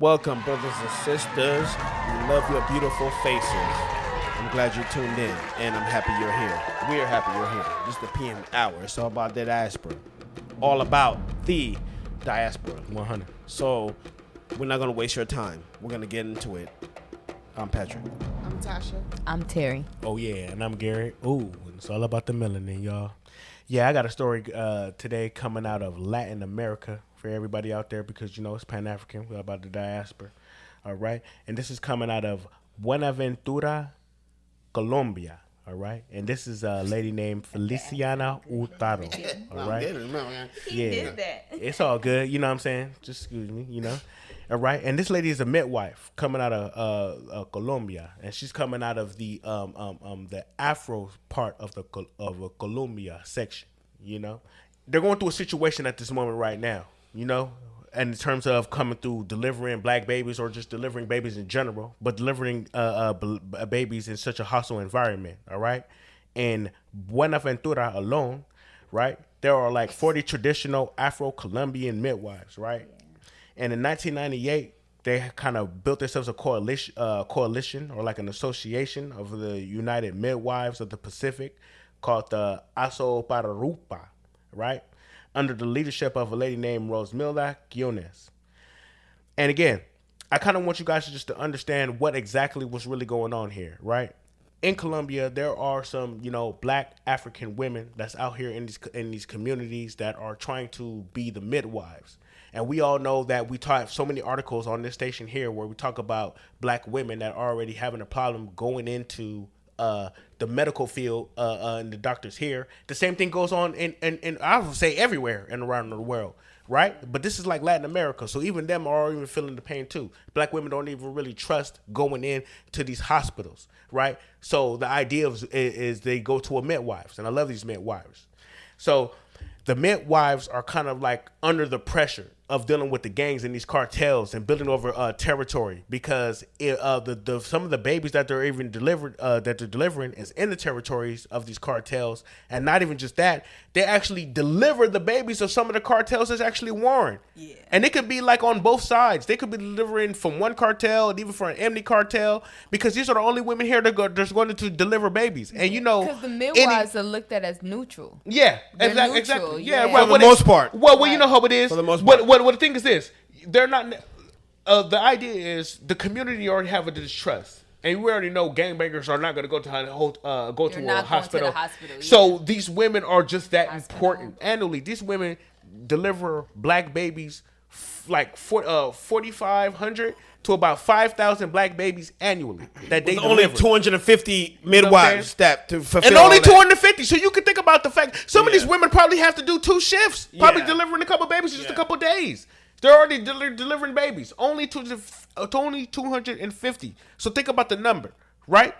Welcome, brothers and sisters. We love your beautiful faces. I'm glad you tuned in, and I'm happy you're here. We're happy you're here. This is the PM Hour. It's all about the diaspora. All about the diaspora. 100. So, we're not going to waste your time. We're going to get into it. I'm Patrick. I'm Tasha. I'm Terry. Oh, yeah, and I'm Gary. Ooh, it's all about the melanin, y'all. Yeah, I got a story today coming out of Latin America for everybody out there because, you know, it's Pan-African. We're about the diaspora. All right? And this is coming out of Buenaventura, Colombia. All right? And this is a lady named Feliciana Hurtado. All right? He did that. It's all good. You know what I'm saying? Just excuse me, you know? All right? And this lady is a midwife coming out of Colombia. And she's coming out of the Afro part of Colombia section, you know? They're going through a situation at this moment right now, you know? And in terms of coming through delivering black babies or just delivering babies in general, but delivering babies in such a hostile environment, all right? In Buenaventura alone, right, there are like 40 traditional Afro-Colombian midwives, right? And in 1998, they kind of built themselves a coalition or like an association of the United Midwives of the Pacific called the Asoparupa, right? Under the leadership of a lady named Rosemilda Guiones. And again, I kind of want you guys to understand what exactly was really going on here, right? In Colombia, there are some, you know, black African women that's out here in these communities that are trying to be the midwives. And we all know that we talk so many articles on this station here where we talk about black women that are already having a problem going into the medical field and the doctors here. The same thing goes on in I would say everywhere and around the world, right? But this is like Latin America, so even them are even feeling the pain too. Black women don't even really trust going in to these hospitals, right? So the idea is they go to a midwives, and I love these midwives. So the midwives are kind of like under the pressure of dealing with the gangs and these cartels and building over territory because some of the babies that they're even delivering is in the territories of these cartels, and not even just that, they actually deliver the babies of some of the cartels that's actually warring. Yeah. And it could be like on both sides. They could be delivering from one cartel and even from an enemy cartel because these are the only women here that's going to deliver babies. And you know, because the midwives are looked at as neutral. Yeah, neutral, exactly. yeah. Well, for the most part. Well, you know how it is. For the most part. Well, the thing is this: they're not. The idea is the community already have a distrust, and we already know gangbangers are not going to go to a hospital. So these women are just that important. Annually, these women deliver black babies like 4,500 to about 5,000 black babies annually that they only deliver. 250 midwives that to fulfill And only all that. 250. So you can think about the fact some of these women probably have to do 2 shifts, probably Yeah. delivering a couple babies in just a couple days. They're already delivering babies. Only 250. So think about the number, right?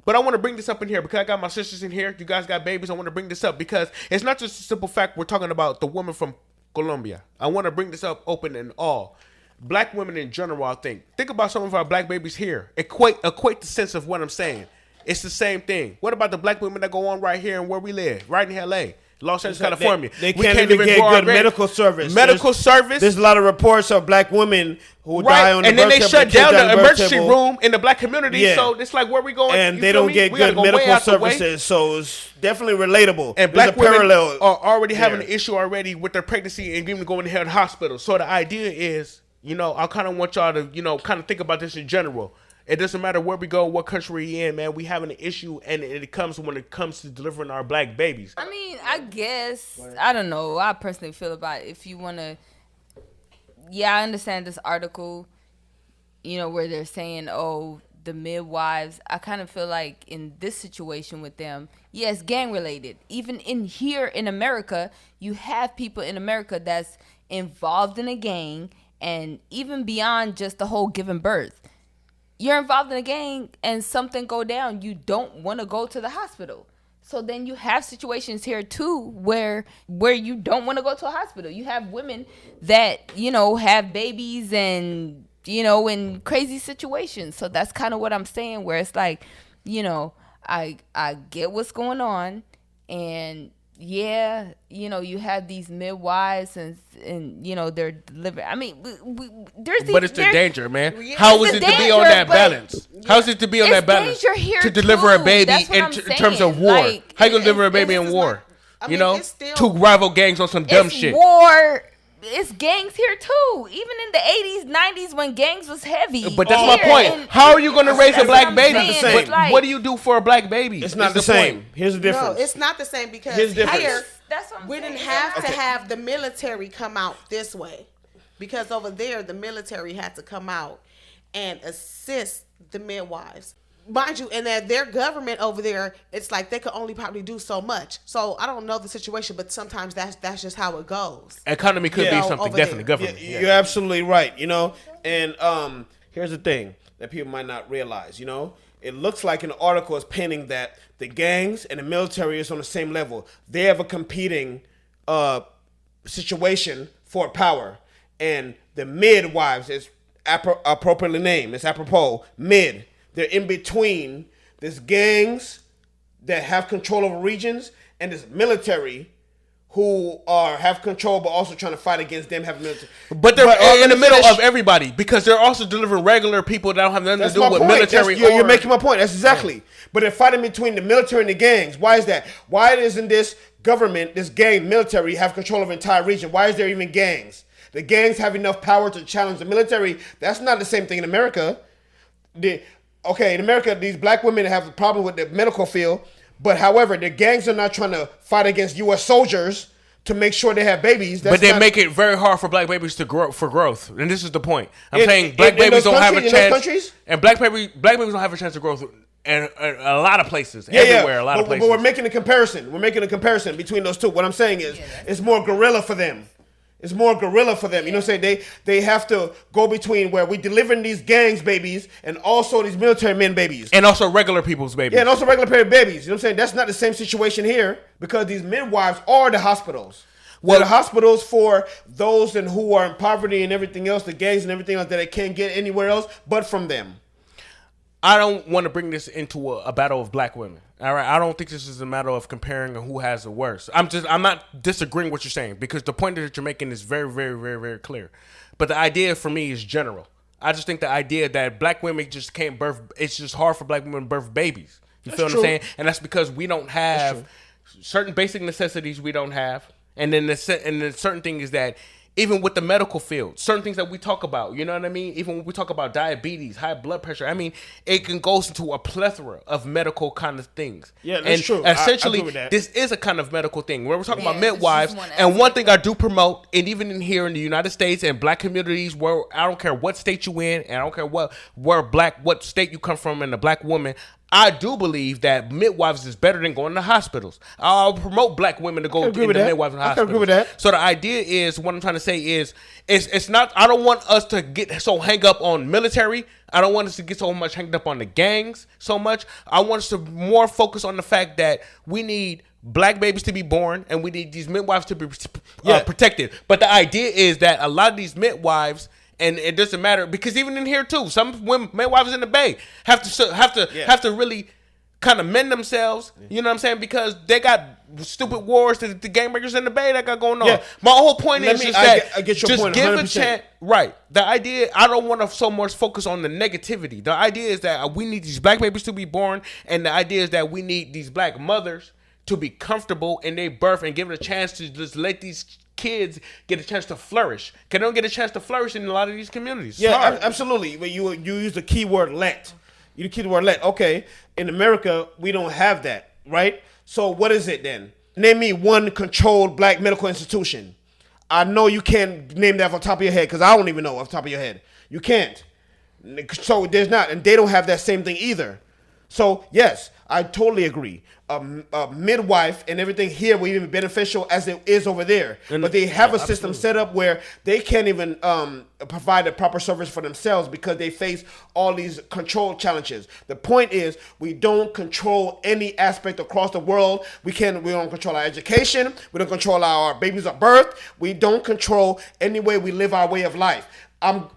But I want to bring this up in here because I got my sisters in here. You guys got babies. I want to bring this up because it's not just a simple fact we're talking about the woman from Colombia. I want to bring this up open and all. Black women in general, I think. Think about some of our black babies here. Equate the sense of what I'm saying. It's the same thing. What about the black women that go on right here and where we live, right in L.A., Los Angeles, California? They can't even get good medical service. Service. There's a lot of reports of black women who die on the and then they birth shut table, down the birth emergency table. room in the black community. Yeah. So it's like where we going, And you they feel don't me? get We gotta good go way medical out the way. services, so it's definitely relatable. And There's black a women parallel are already having there. an issue already with their pregnancy and even going to the hospital. So the idea is, you know, I kind of want y'all to, you know, kind of think about this in general. It doesn't matter where we go, what country we in, man. We having an issue, and it comes when it comes to delivering our black babies. I mean, I guess, I don't know. I personally feel about it. If you want to, yeah, I understand this article, you know, where they're saying, oh, the midwives. I kind of feel like in this situation with them, yes, gang related. Even in here in America, you have people in America that's involved in a gang, and even beyond just the whole giving birth. You're involved in a gang and something go down, you don't want to go to the hospital. So then you have situations here too where you don't want to go to a hospital. You have women that, you know, have babies and, you know, in crazy situations. So that's kind of what I'm saying, where it's like, you know, I get what's going on, and yeah, you have these midwives and they're delivering. I mean, but it's the danger, man. How is it to be on that balance? How is it to be on that balance to deliver a baby in terms of war? Like, how you gonna deliver a baby in war? Two rival gangs on some dumb shit. War. It's gangs here too. Even in the 80s, 90s when gangs was heavy. But that's my point. How are you going to raise a black baby? What do you do for a black baby? It's not the same. Here's the difference. No, it's not the same because here we didn't have to have the military come out this way. Because over there, the military had to come out and assist the midwives. Mind you, and that their government over there, it's like they could only probably do so much. So I don't know the situation, but sometimes that's just how it goes. Economy could be something, definitely government. Yeah, you're absolutely right, And here's the thing that people might not realize, It looks like an article is painting that the gangs and the military is on the same level. They have a competing situation for power. And the midwives is appropriately named. It's apropos, mid. They're in between these gangs that have control over regions and this military who have control but also trying to fight against them having military. But they're in the middle of everybody because they're also delivering regular people that don't have nothing to do with military. You're making my point. That's exactly. Yeah. But they're fighting between the military and the gangs. Why is that? Why isn't this government, this gang, military have control of the entire region? Why is there even gangs? The gangs have enough power to challenge the military. That's not the same thing in America. In America, these black women have a problem with the medical field, but however, the gangs are not trying to fight against U.S. soldiers to make sure they have babies. But they make it very hard for black babies to grow for growth, and this is the point. I'm saying black babies don't have a chance, and black babies don't have a chance to grow in a lot of places, everywhere, a lot of places. But we're making a comparison. We're making a comparison between those two. What I'm saying is, it's more guerrilla for them. It's more guerrilla for them. You know what I'm saying? They have to go between where we delivering these gangs babies and also these military men babies. And also regular people's babies. Yeah, and also regular babies. You know what I'm saying? That's not the same situation here because these midwives are the hospitals. Well, the hospitals for those who are in poverty and everything else, the gangs and everything else that they can't get anywhere else but from them. I don't want to bring this into a battle of black women. All right, I don't think this is a matter of comparing who has the worst. I'm not disagreeing with what you're saying because the point that you're making is very, very, very, very clear. But the idea for me is general. I just think the idea that black women just can't birth. It's just hard for black women to birth babies. You feel what I'm saying? And that's because we don't have certain basic necessities. We don't have, and then the certain thing is that. Even with the medical field, certain things that we talk about, you know what I mean? Even when we talk about diabetes, high blood pressure, I mean, it can go into a plethora of medical kind of things. Yeah, that's true. Essentially, this is a kind of medical thing. When we're talking about midwives, and one thing I do promote, and even in here in the United States and black communities, where I don't care what state you in, and I don't care what state you come from, and a black woman, I do believe that midwives is better than going to hospitals. I'll promote black women to go into midwives and hospitals. I agree with that. So the idea is, what I'm trying to say is, it's not. I don't want us to get so hang up on military. I don't want us to get so much hanged up on the gangs so much. I want us to more focus on the fact that we need black babies to be born and we need these midwives to be protected. But the idea is that a lot of these midwives. And it doesn't matter because even in here too, some women, midwives in the Bay have to really kind of mend themselves. You know what I'm saying? Because they got stupid wars to the gang breakers in the Bay that got going on. Yeah. My whole point is just that I get your just point, give 100%. A chance. Right. The idea, I don't want to so much focus on the negativity. The idea is that we need these black babies to be born, and the idea is that we need these black mothers to be comfortable in their birth and give it a chance to just let these kids get a chance to flourish. They don't get a chance to flourish in a lot of these communities. Yeah, absolutely. But you use the key word let. You the key word let. Okay, in America, we don't have that, right? So what is it then? Name me one controlled black medical institution. I know you can't name that off the top of your head because I don't even know off the top of your head. You can't. So there's not, and they don't have that same thing either. So yes, I totally agree. A midwife and everything here will even be beneficial as it is over there. But they have a system set up where they can't even provide a proper service for themselves because they face all these control challenges. The point is we don't control any aspect across the world. We don't control our education. We don't control our babies at birth. We don't control any way we live our way of life. I'm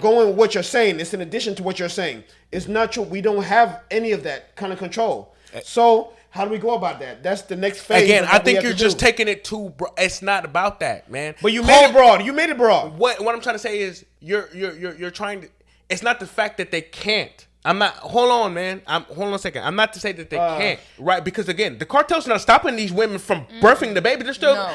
going with what you're saying. It's in addition to what you're saying. It's not true. We don't have any of that kind of control. So How do we go about that? That's the next phase. Again, I think you're just taking it too. It's not about that, man. But you made it broad. You made it broad. What I'm trying to say is you're trying to. It's not the fact that they can't. I'm not. Hold on, man. Hold on a second. I'm not to say that they can't, right? Because again, the cartel's not stopping these women from birthing the baby. They're still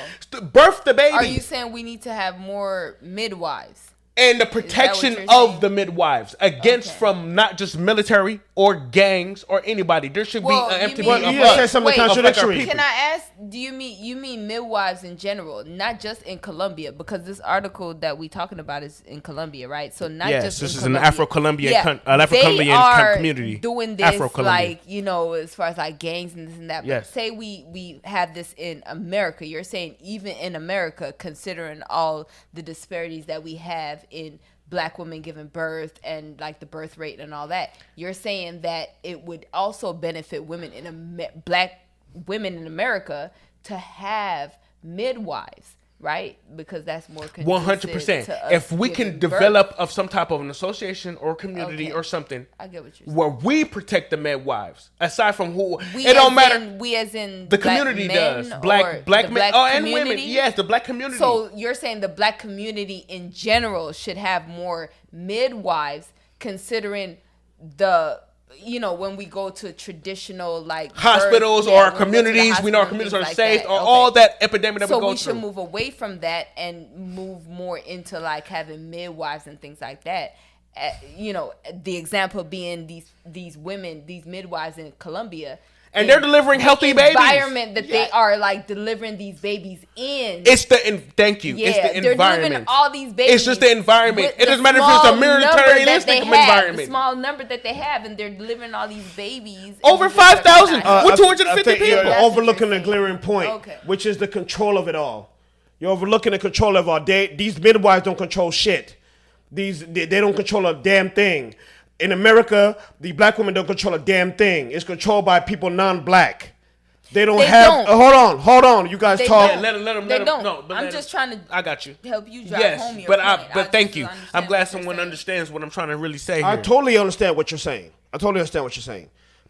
birth the baby. Are you saying we need to have more midwives? And the protection of the midwives against from not just military or gangs or anybody. There should be an MTV. Well, you said something contradictory. Can I ask? Do you mean midwives in general, not just in Colombia? Because this article that we talking about is in Colombia, right? So not just. This in is Colombia. an Afro-Colombian, community. Doing this like as far as like gangs and this and that. But say we have this in America. You're saying even in America, considering all the disparities that we have in Black women giving birth and like the birth rate and all that, you're saying that it would also benefit women Black women in America to have midwives, right? Because that's more 100%. If we can develop of some type of an association or community or something, I get what you're saying. Where we protect the midwives, aside from who we it don't matter. We as in the community does. Black men and women. Yes, the Black community. So you're saying the Black community in general should have more midwives, considering the. When we go to traditional like hospitals or communities, we know our communities are safe, or all that epidemic that we go through. So we should move away from that and move more into like having midwives and things like that. The example being these women, these midwives in Colombia. And they're delivering healthy babies. Environment that they are like delivering these babies in. It's thank you. It's the environment. They're delivering all these babies. It's just the environment. It doesn't matter if it's a militaristic environment. The small number that they have, and they're delivering all these babies. Over 5,000 with 250 people. You're overlooking a glaring point, which is the control of it all. You're overlooking the control of all. These midwives don't control shit. They don't control a damn thing. In America, the Black women don't control a damn thing. It's controlled by people non-Black. They don't. Hold on. You guys talk. Yeah, let them. No, I'm just trying to. I got you. Help you drive home your point. But thank you. I'm glad someone understands what I'm trying to really say here. I totally understand what you're saying.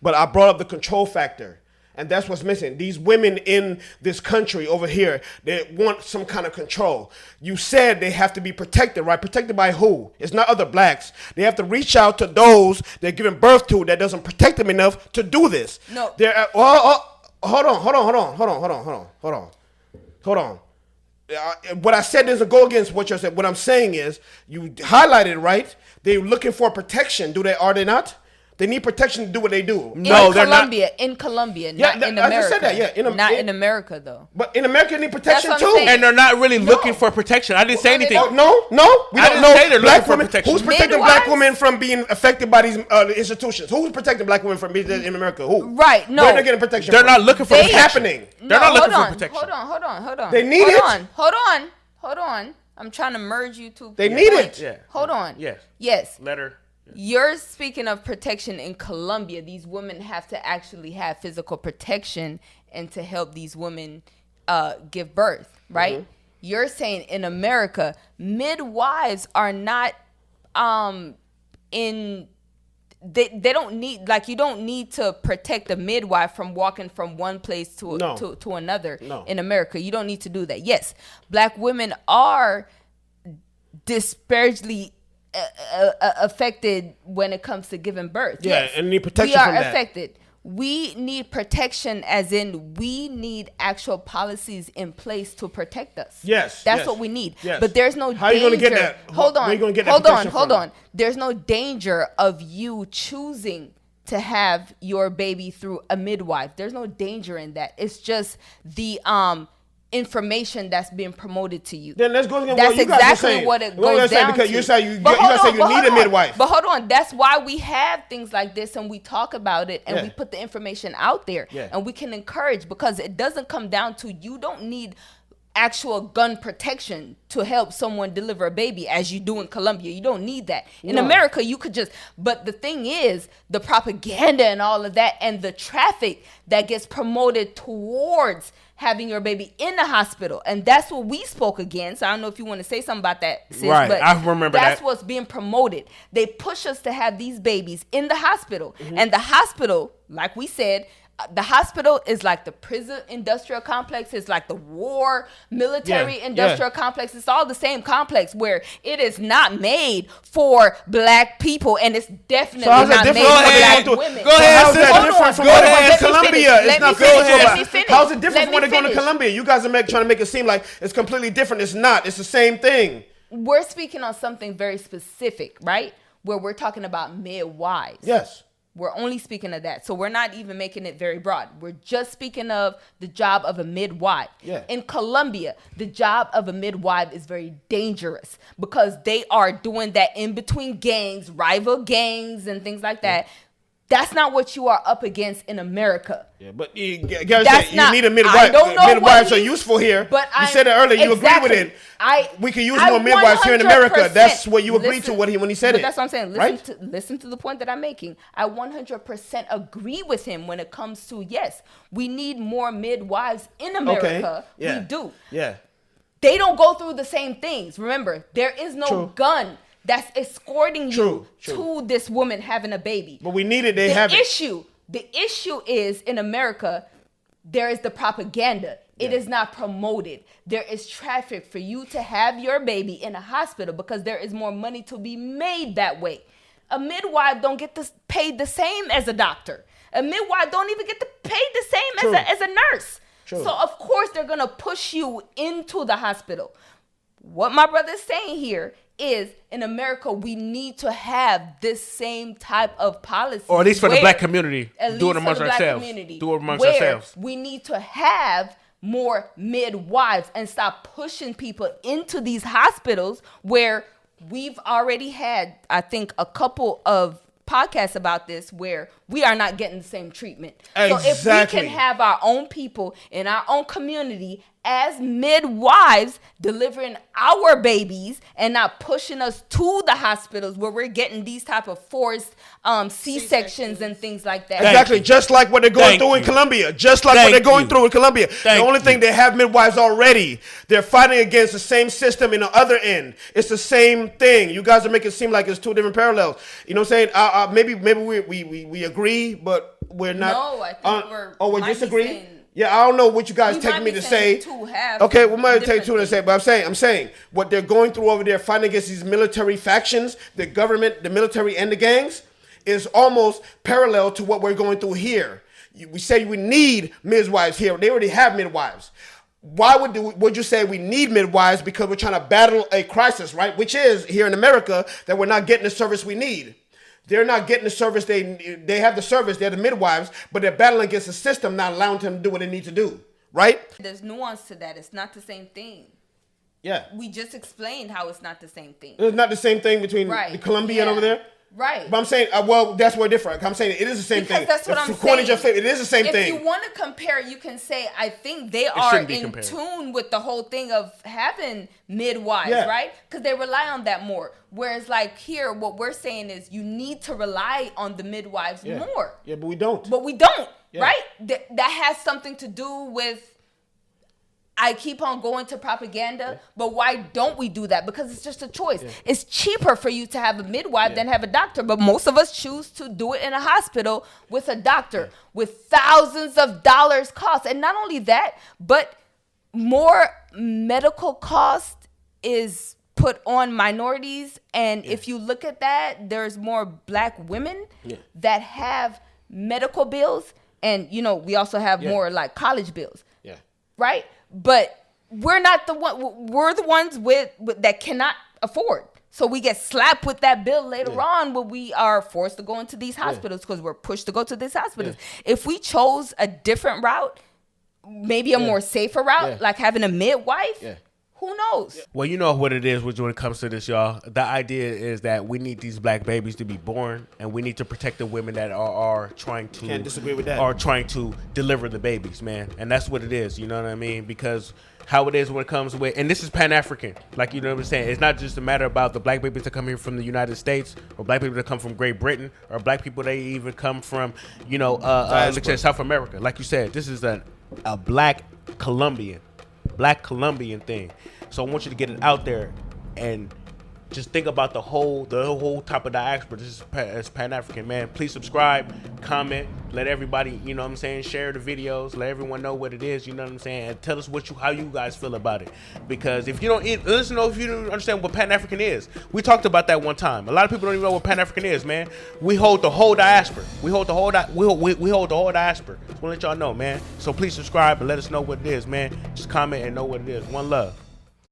But I brought up the control factor. And that's what's missing. These women in this country over here, they want some kind of control. You said they have to be protected, right? Protected by who? It's not other Blacks. They have to reach out to those they're giving birth to that doesn't protect them enough to do this. No. Hold on. What I said doesn't go against what you said. What I'm saying is, you highlighted, right? They're looking for protection. Are they not? They need protection to do what they do. No, they're not. In Colombia, not in America. I just said that, not in America, though. But in America, they need protection too. And they're not really looking for protection. I didn't say anything. No. We don't know. Say they're looking for protection. Who's protecting Black women from being affected by these institutions? Who's protecting Black women from being in America? Who? Right. No. Where are they getting protection? They're not looking for protection. What's happening? They're not looking for protection. Hold on. They need it. Hold on. I'm trying to merge you two. They need it. Yeah. Hold on. Yes. Letter. You're speaking of protection in Colombia. These women have to actually have physical protection and to help these women give birth, right? Mm-hmm. You're saying in America, midwives are not they don't need, like, you don't need to protect a midwife from walking from one place to another in America. You don't need to do that. Yes, Black women are disparately affected when it comes to giving birth. Yeah, and need protection from that. We are affected. We need protection, as in we need actual policies in place to protect us. Yes. That's what we need. Yes. But there's no danger. How are you going to get that? Hold on. Where are you going to get that protection from? Hold on. There's no danger of you choosing to have your baby through a midwife. There's no danger in that. It's just the information that's being promoted to you. Then let's go again. That's exactly what it goes down because to. You say you need a midwife. But hold on. That's why we have things like this and we talk about it and we put the information out there and we can encourage, because it doesn't come down to, you don't need actual gun protection to help someone deliver a baby as you do in Colombia. You don't need that. In America, you could just, but the thing is, the propaganda and all of that and the traffic that gets promoted towards having your baby in the hospital. And that's what we spoke against. I don't know if you want to say something about that, sis, right. But I remember that's that. what's being promoted. They push us to have these babies in the hospital. Mm-hmm. And the hospital, like we said, the hospital is like the prison industrial complex. It's like the war military industrial complex. It's all the same complex where it is not made for black people, and it's definitely not made for black women. Go ahead. How's that different from when they go to Colombia? It's not finish. How's it different when they go to Colombia? You guys are trying to make it seem like it's completely different. It's not. It's the same thing. We're speaking on something very specific, right? Where we're talking about midwives. Yes. We're only speaking of that. So we're not even making it very broad. We're just speaking of the job of a midwife. Yeah. In Colombia, the job of a midwife is very dangerous because they are doing that in between gangs, rival gangs and things like that. That's not what you are up against in America. Yeah, but you need a midwife. Midwives are useful here. But you said it earlier. You agree with it. We can use more midwives here in America. That's what you agreed to when he said it. That's what I'm saying. Listen to the point that I'm making. I 100% agree with him when it comes to, yes, we need more midwives in America. Okay. Yeah. We do. Yeah. They don't go through the same things. Remember, there is no gun that's escorting you to this woman having a baby. But we need it. The issue is in America, there is the propaganda. It is not promoted. There is traffic for you to have your baby in a hospital because there is more money to be made that way. A midwife don't get paid the same as a doctor. A midwife don't even get paid the same as a nurse. True. So of course they're gonna push you into the hospital. What my brother is saying here is in America, we need to have this same type of policy. Or at least for the black community. Do it amongst ourselves. Do it amongst ourselves. We need to have more midwives and stop pushing people into these hospitals where we've already had, I think, a couple of podcasts about this where we are not getting the same treatment. Exactly. So if we can have our own people in our own community as midwives delivering our babies and not pushing us to the hospitals where we're getting these type of forced C-sections and things like that. Exactly, just like what they're going through in Colombia. Just like what they're going through in Colombia. The only thing, they have midwives already. They're fighting against the same system in the other end. It's the same thing. You guys are making it seem like it's two different parallels. You know what I'm saying? Maybe we agree, but we're not. No, I think we're disagreeing. Yeah, I don't know what you guys take me to say. Okay, we might take two to say, but I'm saying what they're going through over there, fighting against these military factions, the government, the military, and the gangs, is almost parallel to what we're going through here. We say we need midwives here. They already have midwives. Why would you say we need midwives? Because we're trying to battle a crisis, right? Which is here in America that we're not getting the service we need. They're not getting the service. They have the service. They're the midwives, but they're battling against the system, not allowing them to do what they need to do. Right? There's nuance to that. It's not the same thing. Yeah. We just explained how it's not the same thing. It's not the same thing between the Colombian over there? Right. But I'm saying, that's where different. I'm saying it is the same thing. That's what I'm saying. It is the same thing. If you want to compare, you can say, I think they are in tune with the whole thing of having midwives, right? Because they rely on that more. Whereas like here, what we're saying is you need to rely on the midwives more. Yeah, but we don't. Right? That has something to do with, I keep on going to propaganda, but why don't we do that? Because it's just a choice. Yeah. It's cheaper for you to have a midwife than have a doctor, but most of us choose to do it in a hospital with a doctor with thousands of dollars cost. And not only that, but more medical cost is put on minorities. And if you look at that, there's more black women that have medical bills. And, you know, we also have more like college bills. Yeah. Right? But we're not the one. We're the ones with that cannot afford. So we get slapped with that bill later on when we are forced to go into these hospitals because we're pushed to go to these hospitals. If we chose a different route, maybe a more safer route, like having a midwife, who knows? Well, you know what it is when it comes to this, y'all. The idea is that we need these black babies to be born, and we need to protect the women that are trying to. Can't disagree with that. Are trying to deliver the babies, man, and that's what it is. You know what I mean? Because how it is when it comes with, and this is pan-African, like you know what I'm saying. It's not just a matter about the black babies that come here from the United States, or black people that come from Great Britain, or black people that even come from, you know, South America. Like you said, this is a black Colombian thing. So I want you to get it out there and just think about the whole type of diaspora. This is Pan-African, man. Please subscribe, comment, let everybody, you know what I'm saying, share the videos, let everyone know what it is, you know what I'm saying, and tell us how you guys feel about it. Because if you don't if you don't understand what Pan-African is, we talked about that one time. A lot of people don't even know what Pan-African is, man. We hold the whole diaspora. We hold the whole diaspora. Just want to let y'all know, man. So please subscribe and let us know what it is, man. Just comment and know what it is. One love.